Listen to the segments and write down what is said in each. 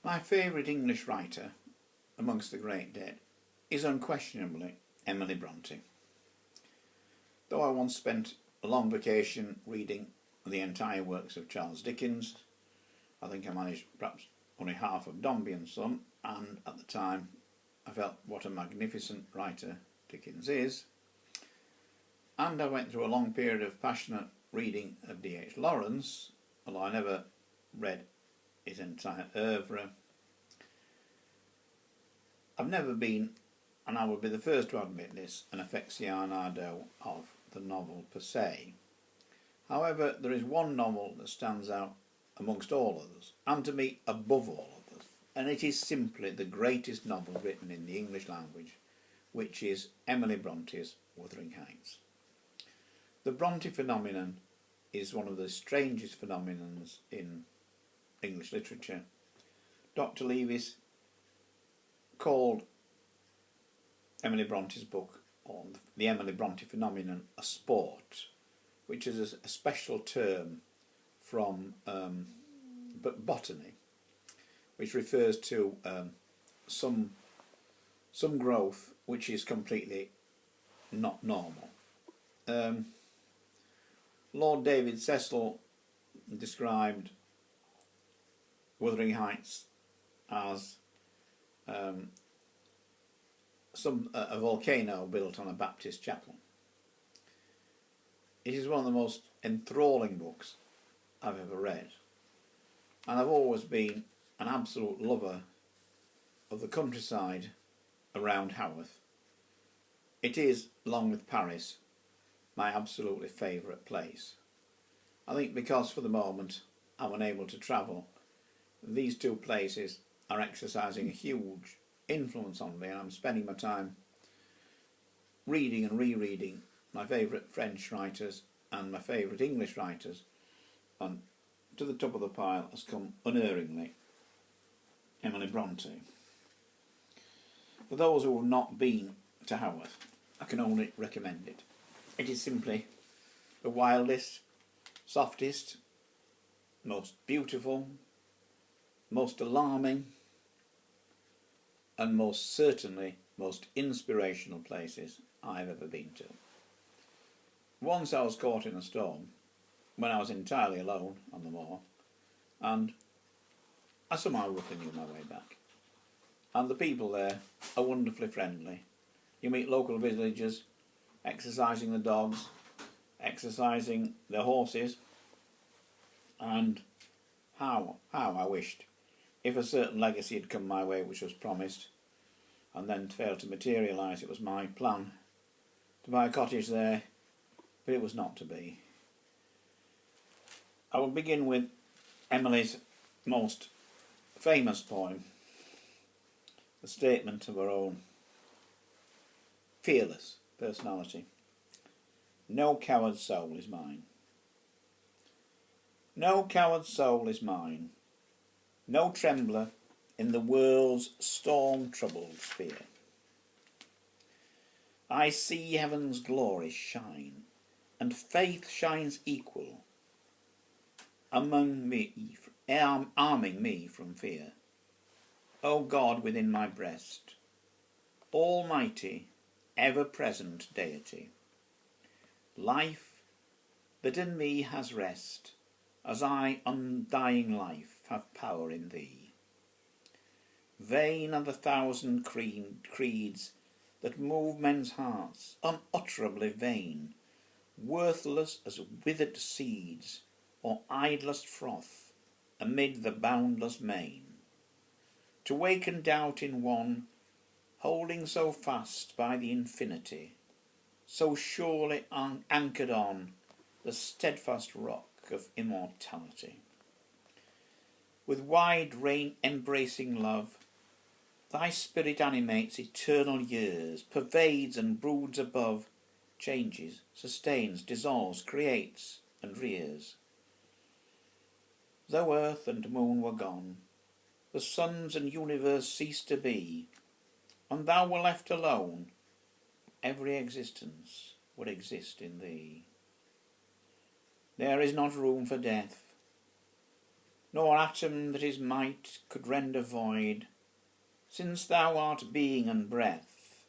My favourite English writer amongst the great dead is unquestionably Emily Bronte. Though I once spent a long vacation reading the entire works of Charles Dickens, I think I managed perhaps only half of Dombey and Son, and at the time I felt what a magnificent writer Dickens is, and I went through a long period of passionate reading of D.H. Lawrence, although I never read his entire oeuvre. I've never been, and I will be the first to admit this, an aficionado of the novel per se. However, there is one novel that stands out amongst all others, and to me above all others, and it is simply the greatest novel written in the English language, which is Emily Bronte's Wuthering Heights. The Bronte phenomenon is one of the strangest phenomenons in English literature. Dr. Leavis called Emily Bronte's book, or the Emily Bronte phenomenon, a sport, which is a special term from botany, which refers to some growth which is completely not normal. Lord David Cecil described Wuthering Heights as a volcano built on a Baptist chapel. It is one of the most enthralling books I've ever read, and I've always been an absolute lover of the countryside around Haworth. It is, along with Paris, my absolutely favourite place. I think because for the moment I'm unable to travel, these two places are exercising a huge influence on me, and I'm spending my time reading and rereading my favourite French writers and my favourite English writers, and to the top of the pile has come unerringly Emily Bronte. For those who have not been to Haworth, I can only recommend it. It is simply the wildest, softest, most beautiful, most alarming, and most certainly most inspirational places I've ever been to. Once I was caught in a storm when I was entirely alone on the moor, and I somehow roughly knew my way back. And the people there are wonderfully friendly. You meet local villagers exercising the dogs, exercising their horses, and how I wished, if a certain legacy had come my way which was promised, and then failed to materialise, it was my plan to buy a cottage there, but it was not to be. I will begin with Emily's most famous poem, the statement of her own fearless personality. No coward soul is mine. No coward soul is mine, no trembler in the world's storm-troubled sphere. I see heaven's glory shine, and faith shines equal among me, arming me from fear. O God within my breast, almighty, ever-present deity, life that in me has rest, as I, undying life, have power in thee. Vain are the thousand creeds that move men's hearts, unutterably vain, worthless as withered seeds, or idlest froth amid the boundless main. To waken doubt in one, holding so fast by the infinity, so surely anchored on the steadfast rock of immortality. With wide rein embracing love, thy spirit animates eternal years, pervades and broods above, changes, sustains, dissolves, creates and rears. Though earth and moon were gone, the suns and universe ceased to be, and thou were left alone, every existence would exist in thee. There is not room for death, nor atom that his might could render void, since thou art being and breath,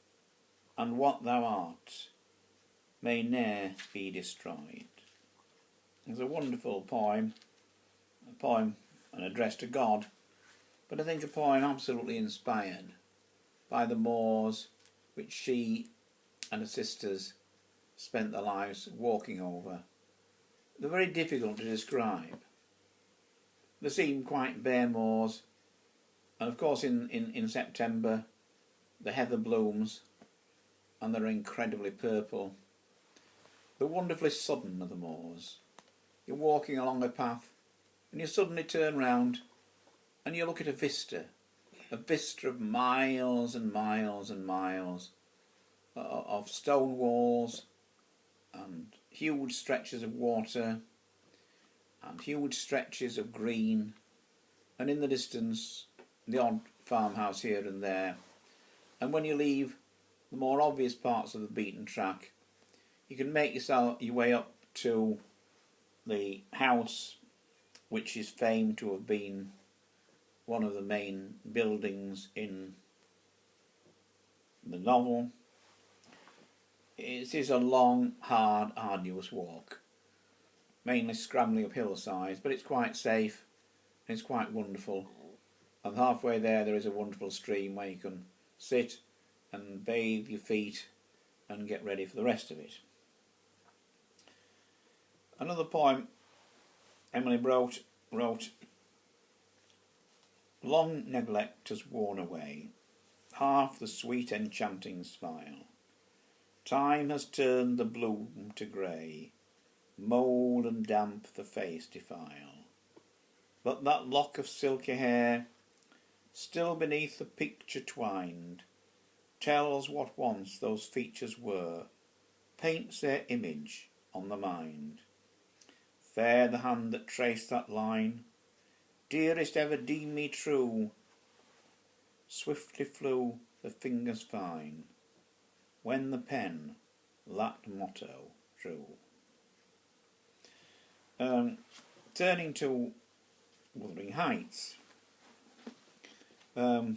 and what thou art may ne'er be destroyed. It's a wonderful poem, an address to God, but I think a poem absolutely inspired by the moors which she and her sisters spent their lives walking over. They're very difficult to describe. They seem quite bare moors, and of course in September the heather blooms and they're incredibly purple. They're wonderfully sudden are the moors. You're walking along a path and you suddenly turn round and you look at a vista of miles and miles and miles of stone walls and huge stretches of water and huge stretches of green, and in the distance the odd farmhouse here and there. And when you leave the more obvious parts of the beaten track, you can make your way up to the house which is famed to have been one of the main buildings in the novel. It is a long, hard, arduous walk, mainly scrambling up hillsides, but it's quite safe and it's quite wonderful. And halfway there is a wonderful stream where you can sit and bathe your feet and get ready for the rest of it. Another poem Emily wrote, long neglect has worn away half the sweet enchanting smile. Time has turned the bloom to grey, mould and damp the face defile. But that lock of silky hair, still beneath the picture twined, tells what once those features were, paints their image on the mind. Fair the hand that traced that line, dearest ever deem me true. Swiftly flew the fingers fine, when the pen that motto drew. Turning to Wuthering Heights, it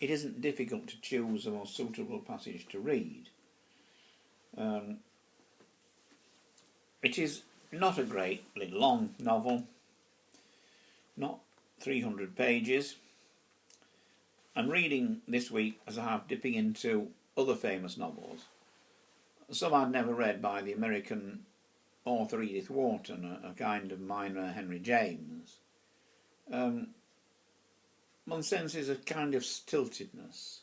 isn't difficult to choose a more suitable passage to read. It is not a greatly long novel, not 300 pages, and reading this week as I have dipping into other famous novels, some I'd never read by the American author Edith Wharton, a kind of minor Henry James. One senses a kind of stiltedness,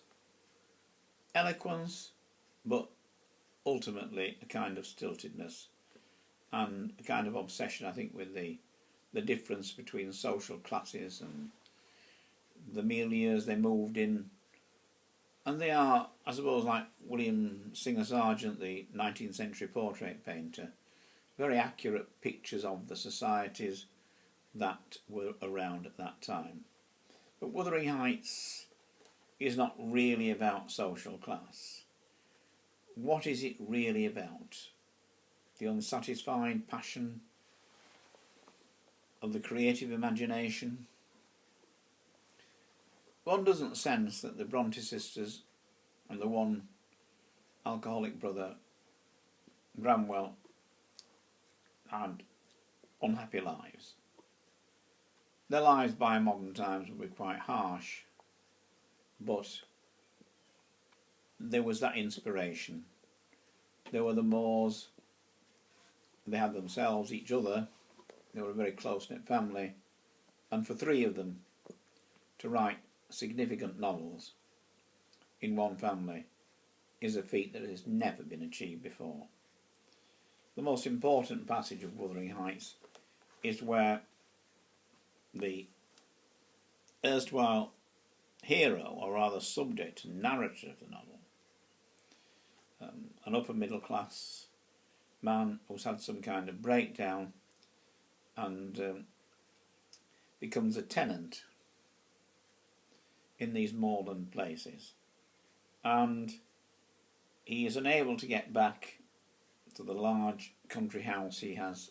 eloquence, but ultimately a kind of stiltedness and a kind of obsession, I think, with the difference between social classes and the milieus they moved in. And they are, I suppose, like William Singer Sargent, the 19th century portrait painter, very accurate pictures of the societies that were around at that time. But Wuthering Heights is not really about social class. What is it really about? The unsatisfied passion of the creative imagination? One doesn't sense that the Bronte sisters and the one alcoholic brother, Bramwell, had unhappy lives. Their lives by modern times would be quite harsh, but there was that inspiration. There were the moors, they had themselves, each other, they were a very close-knit family, and for three of them to write significant novels in one family is a feat that has never been achieved before. The most important passage of Wuthering Heights is where the erstwhile hero, or rather subject and narrator of the novel, an upper middle class man who's had some kind of breakdown and becomes a tenant in these moorland places, and he is unable to get back to the large country house he has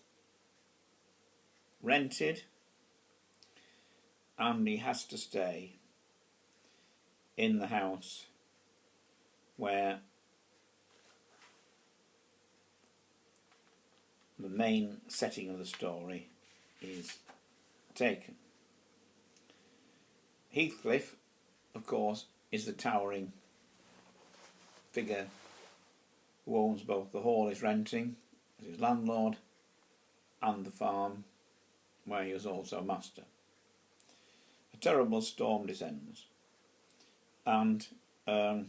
rented, and he has to stay in the house where the main setting of the story is taken. Heathcliff, of course, is the towering figure who owns both the hall he's renting as his landlord and the farm where he was also master. A terrible storm descends, and they're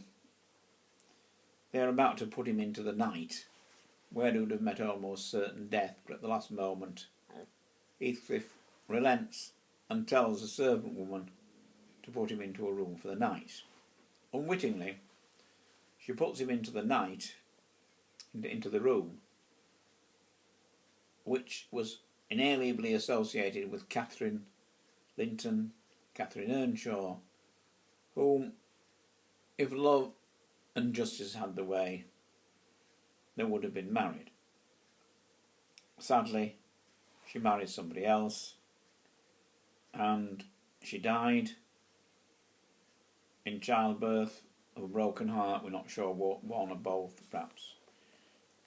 about to put him into the night, where he would have met almost certain death, but at the last moment Heathcliff relents and tells the servant woman to put him into a room for the night. Unwittingly, she puts him into the room, which was inalienably associated with Catherine Linton, Catherine Earnshaw, whom, if love and justice had the way, they would have been married. Sadly, she married somebody else, and she died in childbirth of a broken heart. We're not sure one or both, perhaps.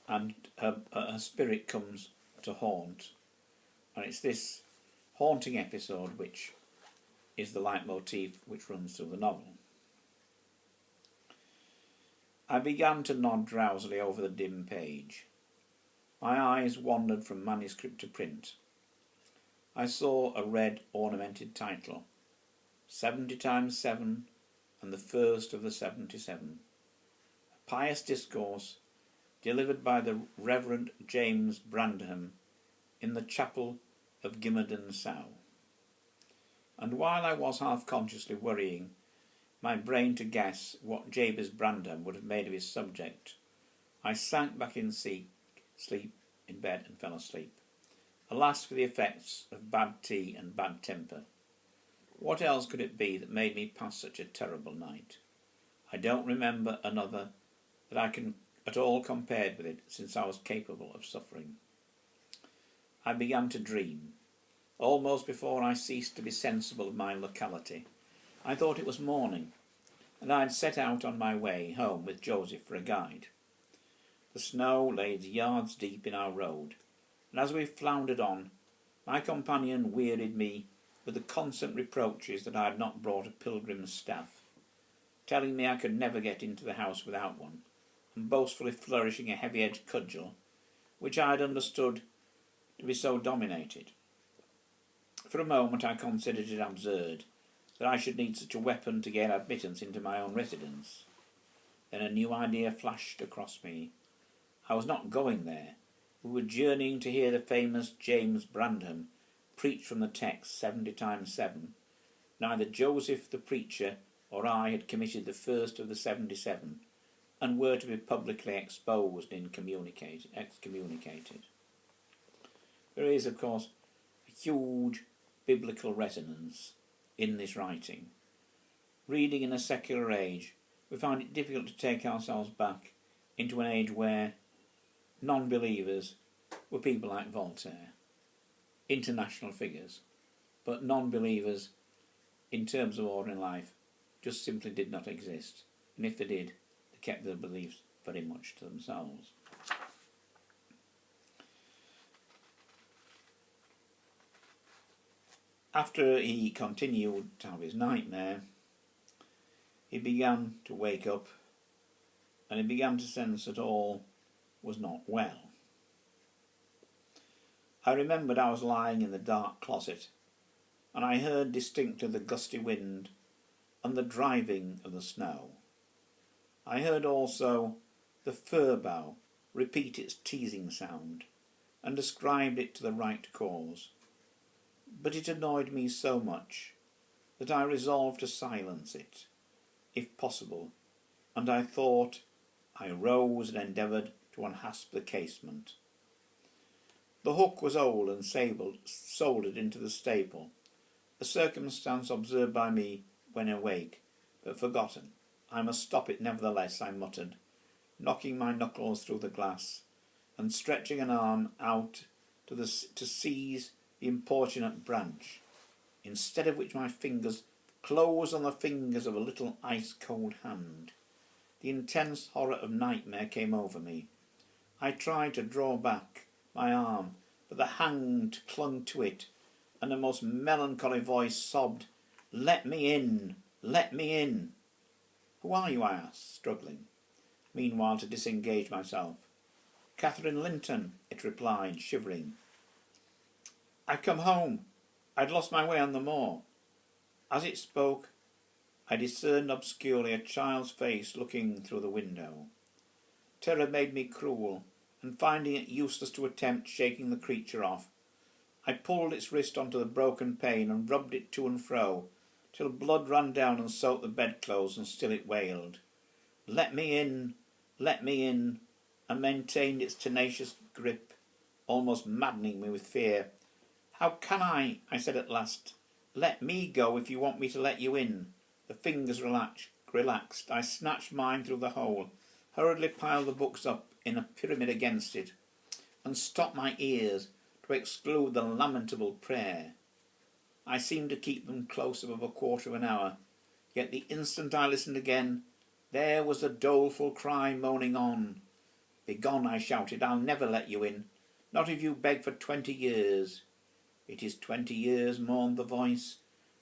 And her spirit comes to haunt, and it's this haunting episode which is the leitmotif which runs through the novel. I began to nod drowsily over the dim page. My eyes wandered from manuscript to print. I saw a red ornamented title, 70 times 7 and the first of the 77. A pious discourse delivered by the Reverend James Brandham in the chapel of Gimmerden Sow. And while I was half-consciously worrying my brain to guess what Jabez Brandham would have made of his subject, I sank back in sleep in bed and fell asleep. Alas for the effects of bad tea and bad temper. What else could it be that made me pass such a terrible night? I don't remember another that I can at all compared with it since I was capable of suffering. I began to dream. Almost before I ceased to be sensible of my locality, I thought it was morning, and I had set out on my way home with Joseph for a guide. The snow lay yards deep in our road, and as we floundered on, my companion wearied me with the constant reproaches that I had not brought a pilgrim's staff, telling me I could never get into the house without one, and boastfully flourishing a heavy-edged cudgel, which I had understood to be so dominated. For a moment I considered it absurd that I should need such a weapon to gain admittance into my own residence. Then a new idea flashed across me. I was not going there. We were journeying to hear the famous James Brandham preach from the text 70 times 7. Neither Joseph the preacher or I had committed the first of the 77, and were to be publicly exposed and excommunicated. There is, of course, a huge biblical resonance in this writing. Reading in a secular age, we find it difficult to take ourselves back into an age where non-believers were people like Voltaire, international figures, but non-believers in terms of ordinary life just simply did not exist, and if they did, they kept their beliefs very much to themselves. After he continued to have his nightmare, he began to wake up, and he began to sense that all was not well. I remembered I was lying in the dark closet, and I heard distinctly the gusty wind and the driving of the snow. I heard also the fir bough repeat its teasing sound, and ascribed it to the right cause. But it annoyed me so much that I resolved to silence it, if possible, and I rose and endeavoured to unhasp the casement. The hook was old and soldered into the staple, a circumstance observed by me when awake, but forgotten. I must stop it nevertheless, I muttered, knocking my knuckles through the glass, and stretching an arm out to seize the importunate branch instead of which my fingers closed on the fingers of a little ice-cold hand. The intense horror of nightmare came over me. I tried to draw back my arm, but the hand clung to it, and a most melancholy voice sobbed, "Let me in! Let me in!" "Who are you?" I asked, struggling, meanwhile, to disengage myself. "Catherine Linton," it replied, shivering. "I've come home. I'd lost my way on the moor." As it spoke, I discerned obscurely a child's face looking through the window. Terror made me cruel, and finding it useless to attempt shaking the creature off, I pulled its wrist onto the broken pane and rubbed it to and fro, till blood ran down and soaked the bedclothes, and still it wailed, "Let me in, let me in," and maintained its tenacious grip, almost maddening me with fear. "How can I said at last. "Let me go if you want me to let you in." The fingers relaxed. I snatched mine through the hole, hurriedly piled the books up in a pyramid against it, and stopped my ears to exclude the lamentable prayer. I seemed to keep them close above a quarter of an hour, yet the instant I listened again, there was the doleful cry moaning on. "Begone," I shouted, "I'll never let you in, not if you beg for 20 years. "It is 20 years, mourned the voice.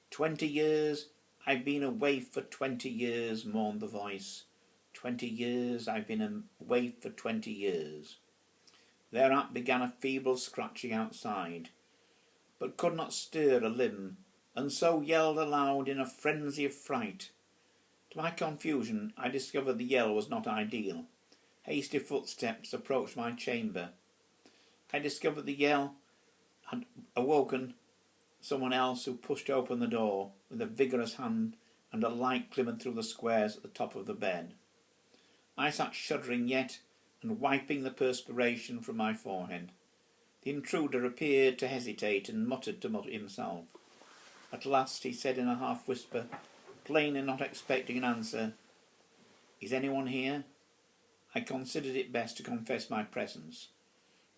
20 years, I've been a waif for 20 years, mourned the voice. 20 years, I've been a waif for 20 years. Thereat began a feeble scratching outside, but could not stir a limb, and so yelled aloud in a frenzy of fright. To my confusion, I discovered the yell was not ideal. Hasty footsteps approached my chamber. I discovered the yell had awoken someone else, who pushed open the door with a vigorous hand, and a light glimmered through the squares at the top of the bed. I sat shuddering yet, and wiping the perspiration from my forehead. The intruder appeared to hesitate, and muttered to himself. At last he said in a half-whisper, plainly not expecting an answer, "Is anyone here?" I considered it best to confess my presence,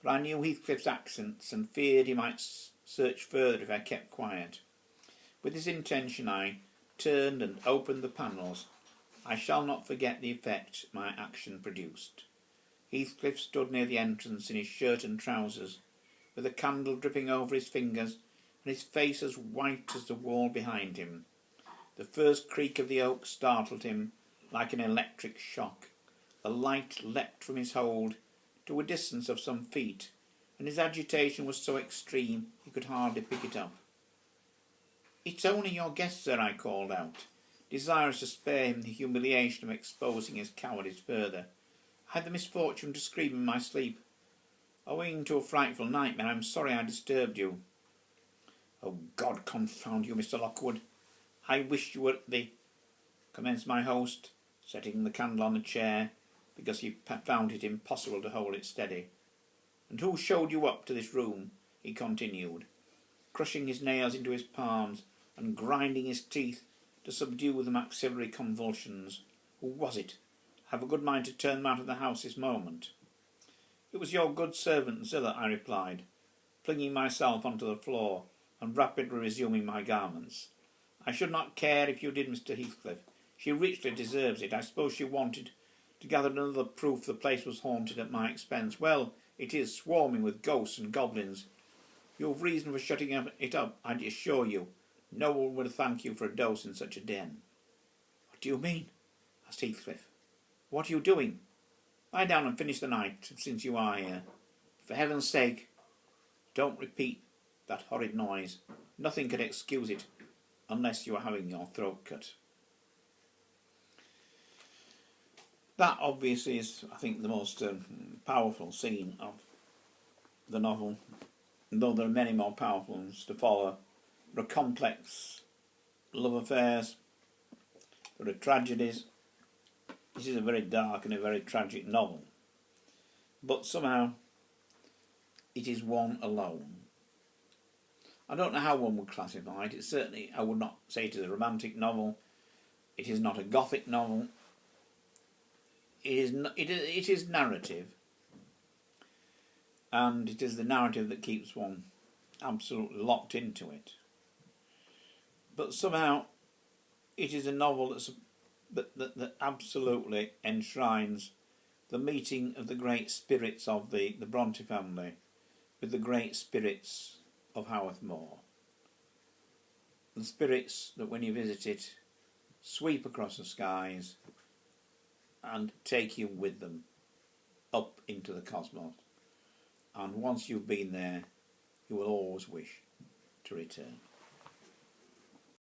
for I knew Heathcliff's accents, and feared he might search further if I kept quiet. With this intention I turned and opened the panels. I shall not forget the effect my action produced. Heathcliff stood near the entrance in his shirt and trousers, with a candle dripping over his fingers, and his face as white as the wall behind him. The first creak of the oak startled him like an electric shock. The light leapt from his hold to a distance of some feet, and his agitation was so extreme he could hardly pick it up. "It's only your guest, sir," I called out, desirous to spare him the humiliation of exposing his cowardice further. "I had the misfortune to scream in my sleep. Owing to a frightful nightmare, I'm sorry I disturbed you." "Oh, God confound you, Mr. Lockwood. I wish you were at the—" commenced my host, setting the candle on the chair, because he found it impossible to hold it steady. "And who showed you up to this room?" he continued, crushing his nails into his palms and grinding his teeth to subdue the maxillary convulsions. "Who was it? I have a good mind to turn them out of the house this moment." "It was your good servant Zillah," I replied, flinging myself onto the floor and rapidly resuming my garments. "I should not care if you did, Mr. Heathcliff. She richly deserves it. I suppose she wanted to gather another proof the place was haunted at my expense. Well, it is swarming with ghosts and goblins. You have reason for shutting it up, I assure you. No one would thank you for a dose in such a den." "What do you mean?" asked Heathcliff. "What are you doing? Lie down and finish the night, since you are here. For heaven's sake, don't repeat that horrid noise. Nothing can excuse it, unless you are having your throat cut." That obviously is, I think, the most powerful scene of the novel, though there are many more powerful ones to follow. There are complex love affairs, there are tragedies. This is a very dark and a very tragic novel, but somehow it is one alone. I don't know how one would classify it. It's certainly, I would not say it is a romantic novel. It is not a gothic novel. It is narrative, and it is the narrative that keeps one absolutely locked into it. But somehow it is a novel that absolutely enshrines the meeting of the great spirits of the Bronte family with the great spirits of Haworth Moor. The spirits that when you visit it sweep across the skies and take you with them up into the cosmos. And once you've been there, you will always wish to return.